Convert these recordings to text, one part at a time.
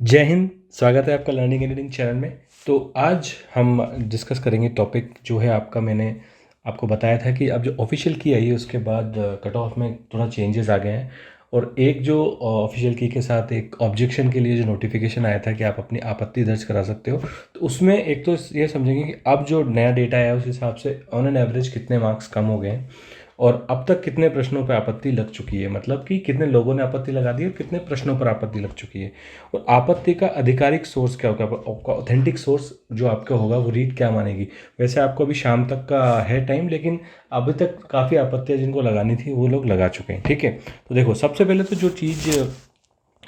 जय हिंद। स्वागत है आपका लर्निंग एडिटिंग चैनल में। तो आज हम डिस्कस करेंगे टॉपिक जो है आपका, मैंने आपको बताया था कि अब जो ऑफिशियल की आई है उसके बाद कट ऑफ में थोड़ा चेंजेस आ गए हैं। और एक जो ऑफिशियल की के साथ एक ऑब्जेक्शन के लिए जो नोटिफिकेशन आया था कि आप अपनी आपत्ति दर्ज करा सकते हो, तो उसमें एक तो ये समझेंगे कि अब जो नया डेटा आया उस हिसाब से ऑन एन एवरेज कितने मार्क्स कम हो गए हैं और अब तक कितने प्रश्नों पर आपत्ति लग चुकी है, मतलब कि कितने लोगों ने आपत्ति लगा दी और कितने प्रश्नों पर आपत्ति लग चुकी है। और आपत्ति का आधिकारिक सोर्स क्या होगा, आपका ऑथेंटिक सोर्स जो आपका होगा वो रीड क्या मानेगी। वैसे आपको अभी शाम तक का है टाइम, लेकिन अभी तक काफ़ी आपत्तियां जिनको लगानी थी वो लोग लगा चुके हैं। ठीक है, तो देखो सबसे पहले तो जो चीज़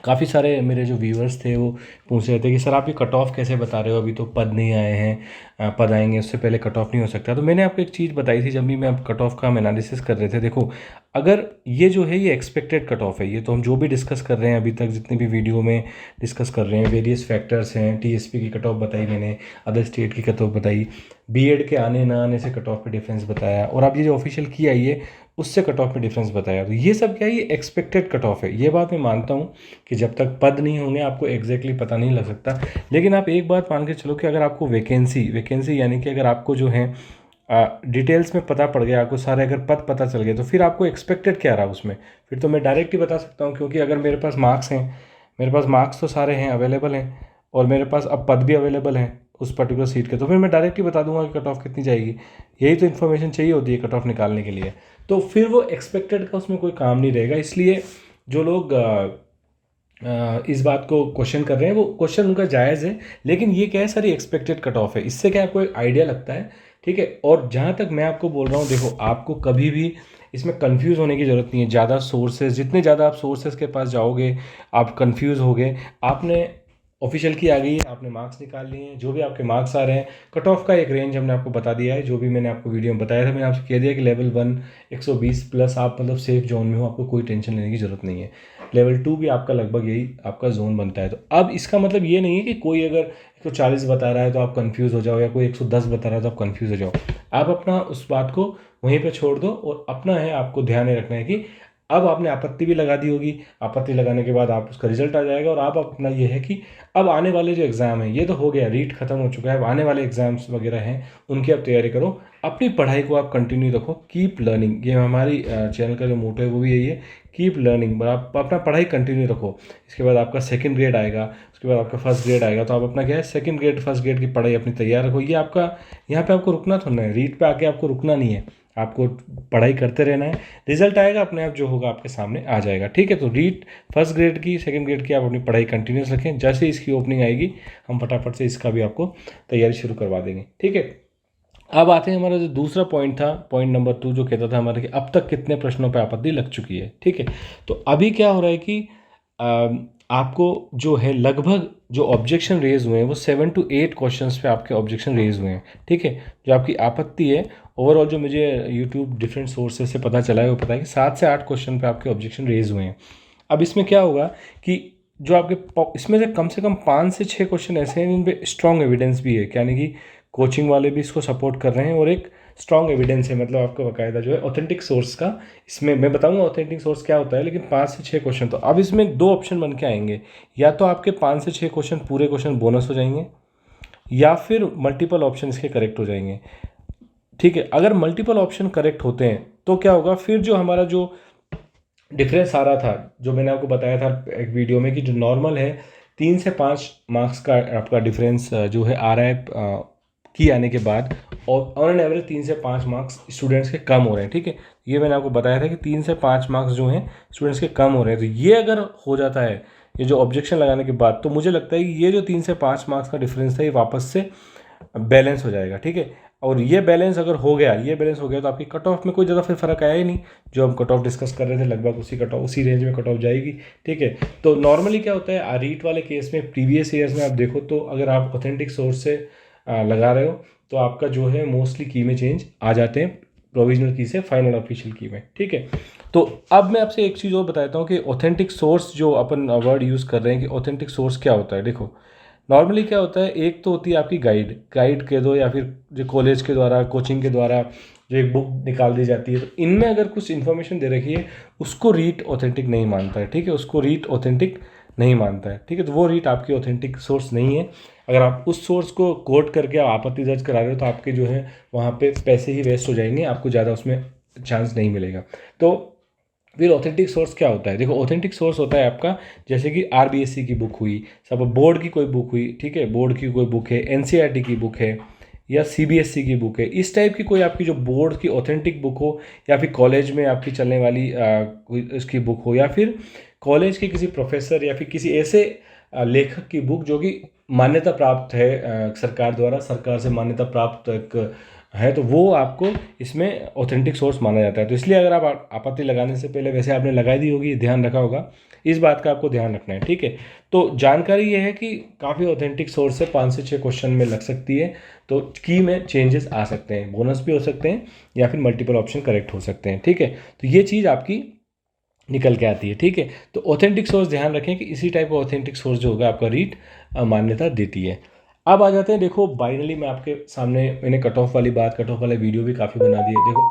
काफ़ी सारे मेरे जो व्यूअर्स थे वो पूछ रहे थे कि सर आप ये कट ऑफ कैसे बता रहे हो, अभी तो पद नहीं आए हैं, पद आएंगे उससे पहले कट ऑफ नहीं हो सकता। तो मैंने आपको एक चीज़ बताई थी जब भी मैं आप कट ऑफ का हम एनालिसिस कर रहे थे। देखो, अगर ये जो है ये एक्सपेक्टेड कट ऑफ है, ये तो हम जो भी डिस्कस कर रहे हैं अभी तक जितनी भी वीडियो में डिस्कस कर रहे हैं, वेरियस फैक्टर्स हैं, टीएसपी की कट ऑफ बताई मैंने, अदर स्टेट की कट ऑफ बताई, बीएड के आने ना आने से कट ऑफ पे डिफरेंस बताया, और अब ये जो ऑफिशियल की आई है उससे कट ऑफ में डिफरेंस बताया। तो ये सब क्या है, ये एक्सपेक्टेड कट ऑफ है। ये बात मैं मानता हूँ कि जब तक पद नहीं होंगे आपको एग्जैक्टली पता नहीं लग सकता। लेकिन आप एक बात मान के चलो कि अगर आपको वैकेंसी यानी कि अगर आपको जो है डिटेल्स में पता पड़ गया, आपको सारे अगर पद पता चल गए, तो फिर आपको एक्सपेक्टेड क्या रहा उसमें। फिर तो मैं डायरेक्ट ही बता सकता हूँ, क्योंकि अगर मेरे पास मार्क्स हैं, मेरे पास मार्क्स तो सारे हैं, अवेलेबल हैं, और मेरे पास अब पद भी अवेलेबल हैं उस पर्टिकुलर सीट के, तो फिर मैं डायरेक्ट ही बता दूंगा कि कट ऑफ कितनी जाएगी। यही तो इन्फॉर्मेशन चाहिए होती है कट ऑफ निकालने के लिए। तो फिर वो एक्सपेक्टेड का उसमें कोई काम नहीं रहेगा। इसलिए जो लोग इस बात को क्वेश्चन कर रहे हैं वो क्वेश्चन उनका जायज़ है, लेकिन ये क्या है, सारी एक्सपेक्टेड कट ऑफ है। इससे क्या आपको एक आइडिया लगता है। ठीक है, और जहाँ तक मैं आपको बोल रहा हूँ, देखो आपको कभी भी इसमें कंफ्यूज होने की ज़रूरत नहीं है। ज़्यादा सोर्सेज, जितने ज़्यादा आप सोर्सेज के पास जाओगे आप कंफ्यूज होगे। आपने ऑफिशियल की आ गई है, आपने मार्क्स निकाल लिए हैं, जो भी आपके मार्क्स आ रहे हैं, कट ऑफ का एक रेंज हमने आपको बता दिया है, जो भी मैंने आपको वीडियो में बताया था। मैंने आपसे कह दिया कि लेवल 1 120 प्लस आप मतलब सेफ जोन में हो, आपको कोई टेंशन लेने की ज़रूरत नहीं है। लेवल 2 भी आपका लगभग यही आपका जोन बनता है। तो अब इसका मतलब ये नहीं है कि कोई अगर 140 बता रहा है तो आप कंफ्यूज हो जाओ, या कोई 110 बता रहा है तो आप कंफ्यूज हो जाओ। आप अपना उस बात को वहीं पे छोड़ दो, और अपना है आपको ध्यान में रखना है कि अब आपने आपत्ति भी लगा दी होगी, आपत्ति लगाने के बाद आप उसका रिजल्ट आ जाएगा, और आप अपना ये है कि अब आने वाले जो एग्ज़ाम है, ये तो हो गया, रीट खत्म हो चुका है, अब आने वाले एग्ज़ाम्स वगैरह हैं उनकी आप तैयारी करो। अपनी पढ़ाई को आप कंटिन्यू रखो, कीप लर्निंग, ये हमारी चैनल का जो मोटो है वो भी यही है, कीप लर्निंग। आप अपना पढ़ाई कंटिन्यू रखो। इसके बाद आपका सेकंड ग्रेड आएगा, उसके बाद आपका फर्स्ट ग्रेड आएगा, तो आप अपना क्या है, सेकंड ग्रेड फर्स्ट ग्रेड की पढ़ाई अपनी तैयार रखो। ये आपका, यहाँ पे आपको रुकना थोड़ा है, रीट पे आके आपको रुकना नहीं है, आपको पढ़ाई करते रहना है। रिजल्ट आएगा अपने आप, जो होगा आपके सामने आ जाएगा। ठीक है, तो रीट फर्स्ट ग्रेड की, सेकंड ग्रेड की आप अपनी पढ़ाई कंटिन्यूस रखें। जैसे इसकी ओपनिंग आएगी हम फटाफट से इसका भी आपको तैयारी शुरू करवा देंगे। ठीक है, अब आते हैं हमारा जो दूसरा पॉइंट था, पॉइंट नंबर 2, जो कहता था हमारा कि अब तक कितने प्रश्नों पर आपत्ति लग चुकी है। ठीक है, तो अभी क्या हो रहा है कि आपको जो है लगभग जो ऑब्जेक्शन रेज हुए हैं वो 7 to 8 क्वेश्चंस पे आपके ऑब्जेक्शन रेज हुए हैं। ठीक है, जो आपकी आपत्ति है, ओवरऑल जो मुझे यूट्यूब डिफरेंट सोर्सेज से पता चला है वो पता है कि 7 से 8 क्वेश्चन पे आपके ऑब्जेक्शन रेज हुए हैं। अब इसमें क्या होगा कि जो आपके इसमें से कम 5 से 6 क्वेश्चन ऐसे हैं जिन पे स्ट्रॉन्ग एविडेंस भी है, यानी कि कोचिंग वाले भी इसको सपोर्ट कर रहे हैं, और एक स्ट्रॉन्ग एविडेंस है, मतलब आपको बाकायदा जो है ऑथेंटिक सोर्स का। इसमें मैं बताऊंगा ऑथेंटिक सोर्स क्या होता है, लेकिन 5 से 6 क्वेश्चन, तो अब इसमें 2 ऑप्शन बन के आएंगे। या तो आपके 5 से 6 क्वेश्चन पूरे क्वेश्चन बोनस हो जाएंगे, या फिर मल्टीपल ऑप्शन इसके करेक्ट हो जाएंगे। ठीक है, अगर मल्टीपल ऑप्शन करेक्ट होते हैं तो क्या होगा, फिर जो हमारा जो डिफरेंस आ रहा था, जो मैंने आपको बताया था एक वीडियो में, कि जो नॉर्मल है 3 से 5 मार्क्स का आपका डिफरेंस जो है आ रहा है की आने के बाद, और ऑन एन एवरेज 3 से 5 मार्क्स स्टूडेंट्स के कम हो रहे हैं। ठीक है, ये मैंने आपको बताया था कि 3 से 5 मार्क्स जो हैं स्टूडेंट्स के कम हो रहे हैं। तो ये अगर हो जाता है, ये जो ऑब्जेक्शन लगाने के बाद, तो मुझे लगता है कि ये जो 3 से 5 मार्क्स का डिफरेंस था ये वापस से बैलेंस हो जाएगा। ठीक है, और ये बैलेंस अगर हो गया, ये बैलेंस हो गया, तो आपकी कट ऑफ में कोई ज़्यादा फिर फर्क आया ही नहीं। जो हम कट ऑफ डिस्कस कर रहे थे लगभग उसी कट ऑफ, उसी रेंज में कट ऑफ जाएगी। ठीक है, तो नॉर्मली क्या होता है रीट वाले केस में, प्रीवियस ईयर्स में आप देखो तो अगर आप ऑथेंटिक सोर्स से लगा रहे हो तो आपका जो है मोस्टली की में चेंज आ जाते हैं, प्रोविजनल की से फाइनल ऑफिशियल की में। ठीक है, तो अब मैं आपसे एक चीज़ और बताता हूँ कि ऑथेंटिक सोर्स जो अपन वर्ड यूज़ कर रहे हैं, कि ऑथेंटिक सोर्स क्या होता है। देखो, नॉर्मली क्या होता है, एक तो होती है आपकी गाइड कह दो, या फिर जो कॉलेज के द्वारा, कोचिंग के द्वारा जो एक बुक निकाल दी जाती है, तो इनमें अगर कुछ इन्फॉर्मेशन दे रखी है उसको रीट ऑथेंटिक नहीं मानता है। ठीक है, उसको रीट ऑथेंटिक नहीं मानता है, ठीक है, तो वो रीट आपकी ऑथेंटिक सोर्स नहीं है। अगर आप उस सोर्स को कोट करके आप आपत्ति दर्ज करा रहे हो तो आपके जो है वहाँ पे पैसे ही वेस्ट हो जाएंगे, आपको ज़्यादा उसमें चांस नहीं मिलेगा। तो फिर ऑथेंटिक सोर्स क्या होता है? देखो, ऑथेंटिक सोर्स होता है आपका, जैसे कि आरबीएससी की बुक हुई, सब बोर्ड की कोई बुक हुई, ठीक है, बोर्ड की कोई बुक है, एनसीईआरटी की बुक है, या सीबीएसई की बुक है, इस टाइप की कोई आपकी जो बोर्ड की ऑथेंटिक बुक हो, या फिर कॉलेज में आपकी चलने वाली कोई उसकी बुक हो, या फिर कॉलेज के किसी प्रोफेसर या फिर किसी ऐसे लेखक की बुक जो कि मान्यता प्राप्त है, सरकार द्वारा, सरकार से मान्यता प्राप्त एक है, तो वो आपको इसमें ऑथेंटिक सोर्स माना जाता है। तो इसलिए अगर आप आपत्ति लगाने से पहले, वैसे आपने लगाई दी होगी, ध्यान रखा होगा, इस बात का आपको ध्यान रखना है, ठीक है। तो जानकारी ये है कि काफ़ी ऑथेंटिक सोर्स से 5 से 6 क्वेश्चन में लग सकती है, तो की में चेंजेस आ सकते हैं, बोनस भी हो सकते हैं, या फिर मल्टीपल ऑप्शन करेक्ट हो सकते हैं, ठीक है। तो ये चीज़ आपकी निकल के आती है, ठीक है। तो ऑथेंटिक सोर्स ध्यान रखें कि इसी टाइप का ऑथेंटिक सोर्स जो होगा आपका रीट मान्यता देती है। अब आ जाते हैं, देखो बाइनली मैं आपके सामने, मैंने कट ऑफ वाली बात, कट ऑफ वाला वीडियो भी काफ़ी बना दिए, देखो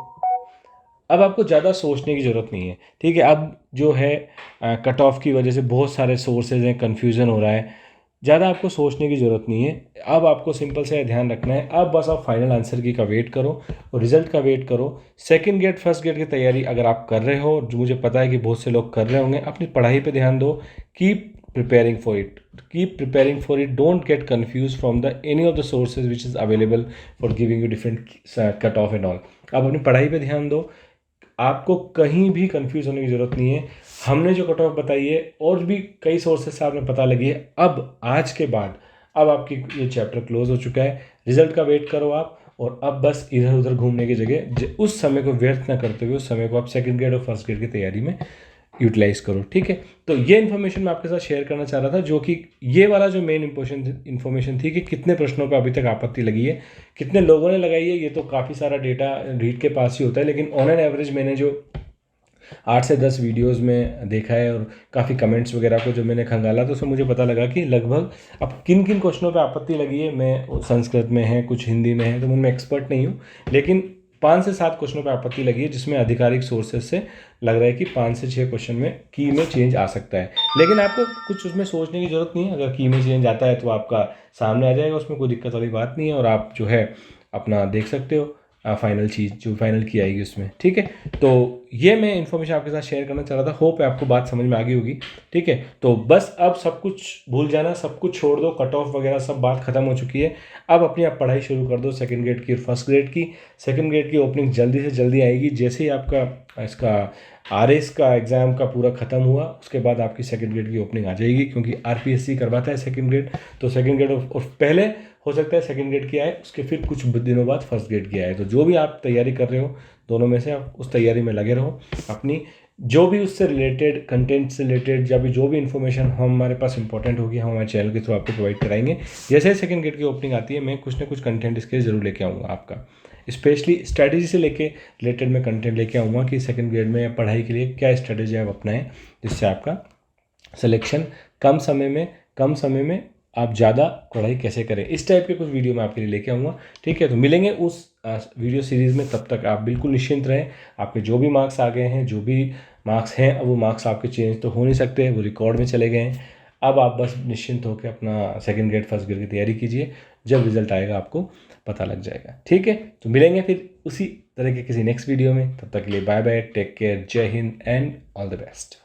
अब आपको ज़्यादा सोचने की ज़रूरत नहीं है, ठीक है। अब जो है कट ऑफ की वजह से बहुत सारे सोर्सेज हैं, कन्फ्यूज़न हो रहा है, ज़्यादा आपको सोचने की ज़रूरत नहीं है। अब आपको सिंपल से ध्यान रखना है, अब बस आप फाइनल आंसर की का वेट करो और रिजल्ट का वेट करो। सेकंड गेट फर्स्ट गेट की तैयारी अगर आप कर रहे हो, जो मुझे पता है कि बहुत से लोग कर रहे होंगे, अपनी पढ़ाई पे ध्यान दो, keep preparing for it, keep preparing for it, don't get confused from the any of the sources which is available for giving you different cut off and all। आप अपनी पढ़ाई पे ध्यान दो, आपको कहीं भी कंफ्यूज होने की ज़रूरत नहीं है। हमने जो कट ऑफ बताई है और भी कई सोर्सेज से आपने पता लगी है, अब आज के बाद अब आपकी ये चैप्टर क्लोज हो चुका है, रिजल्ट का वेट करो आप, और अब बस इधर उधर घूमने की जगह उस समय को व्यर्थ ना करते हुए उस समय को आप सेकंड ग्रेड और फर्स्ट ग्रेड की तैयारी में यूटिलाइज करो, ठीक है। तो ये इन्फॉर्मेशन मैं आपके साथ शेयर करना चाह रहा था, जो कि ये वाला जो मेन इन्फॉर्मेशन थी कि कितने प्रश्नों पे अभी तक आपत्ति लगी है, कितने लोगों ने लगाई है, ये तो काफ़ी सारा डेटा रीड के पास ही होता है, लेकिन ऑन एन एवरेज मैंने जो 8 से 10 वीडियोस में देखा है और काफ़ी कमेंट्स वगैरह को जो मैंने खंगाला, तो उसमें मुझे पता लगा कि लगभग अब किन किन क्वेश्चनों पे आपत्ति लगी है। मैं संस्कृत में है, कुछ हिंदी में है, तो उनमें एक्सपर्ट नहीं हूँ, लेकिन 5 से 7 क्वेश्चनों पे आपत्ति लगी है, जिसमें आधिकारिक सोर्सेज से लग रहा है कि 5 से 6 क्वेश्चन में की में चेंज आ सकता है। लेकिन आपको कुछ उसमें सोचने की ज़रूरत नहीं है, अगर की में चेंज आता है तो आपका सामने आ जाएगा, उसमें कोई दिक्कत वाली बात नहीं है, और आप जो है अपना देख सकते हो फाइनल चीज़ जो फाइनल की आएगी उसमें, ठीक है। तो ये मैं इन्फॉर्मेशन आपके साथ शेयर करना चाह रहा था, होप है आपको बात समझ में आ गई होगी, ठीक है। तो बस अब सब कुछ भूल जाना, सब कुछ छोड़ दो, कट ऑफ वगैरह सब बात खत्म हो चुकी है। अब अपनी आप पढ़ाई शुरू कर दो सेकंड ग्रेड की और फर्स्ट ग्रेड की। सेकंड ग्रेड की ओपनिंग जल्दी से जल्दी आएगी, जैसे ही आपका इसका आरएस का एग्ज़ाम का पूरा ख़त्म हुआ उसके बाद आपकी सेकंड ग्रेड की ओपनिंग आ जाएगी, क्योंकि आरपीएससी करवाता है सेकंड ग्रेड। तो सेकंड ग्रेड और पहले हो सकता है सेकंड ग्रेड की आए, उसके फिर कुछ दिनों बाद फर्स्ट ग्रेड की आए। तो जो भी आप तैयारी कर रहे हो, दोनों में से आप उस तैयारी में लगे रहो। अपनी जो भी उससे रिलेटेड, कंटेंट से रिलेटेड, या भी जो भी इन्फॉर्मेशन हमारे पास इंपॉर्टेंट होगी, हम हमारे चैनल के थ्रू आपको प्रोवाइड कराएंगे। जैसे ही सेकंड ग्रेड की ओपनिंग आती है, मैं कुछ ना कुछ कंटेंट इसके लिए ज़रूर लेके आऊँगा आपका, स्पेशली स्ट्रैटेजी से लेके रिलेटेड मैं कंटेंट लेके आऊँगा कि सेकंड ग्रेड में पढ़ाई के लिए क्या स्ट्रैटेजी आप अपनाएं, जिससे आपका सिलेक्शन कम समय में आप ज़्यादा पढ़ाई कैसे करें, इस टाइप के कुछ वीडियो मैं आपके लिए लेके आऊँगा, ठीक है। तो मिलेंगे उस वीडियो सीरीज़ में, तब तक आप बिल्कुल निश्चिंत रहें। आपके जो भी मार्क्स आ गए हैं, जो भी मार्क्स हैं, अब वो मार्क्स आपके चेंज तो हो नहीं सकते, वो रिकॉर्ड में चले गए हैं। अब आप बस निश्चिंत होकर अपना सेकंड ग्रेड फर्स्ट ग्रेड की तैयारी कीजिए, जब रिजल्ट आएगा आपको पता लग जाएगा, ठीक है। तो मिलेंगे फिर उसी तरह के किसी नेक्स्ट वीडियो में, तब तक के लिए बाय बाय, टेक केयर, जय Hind and all the best.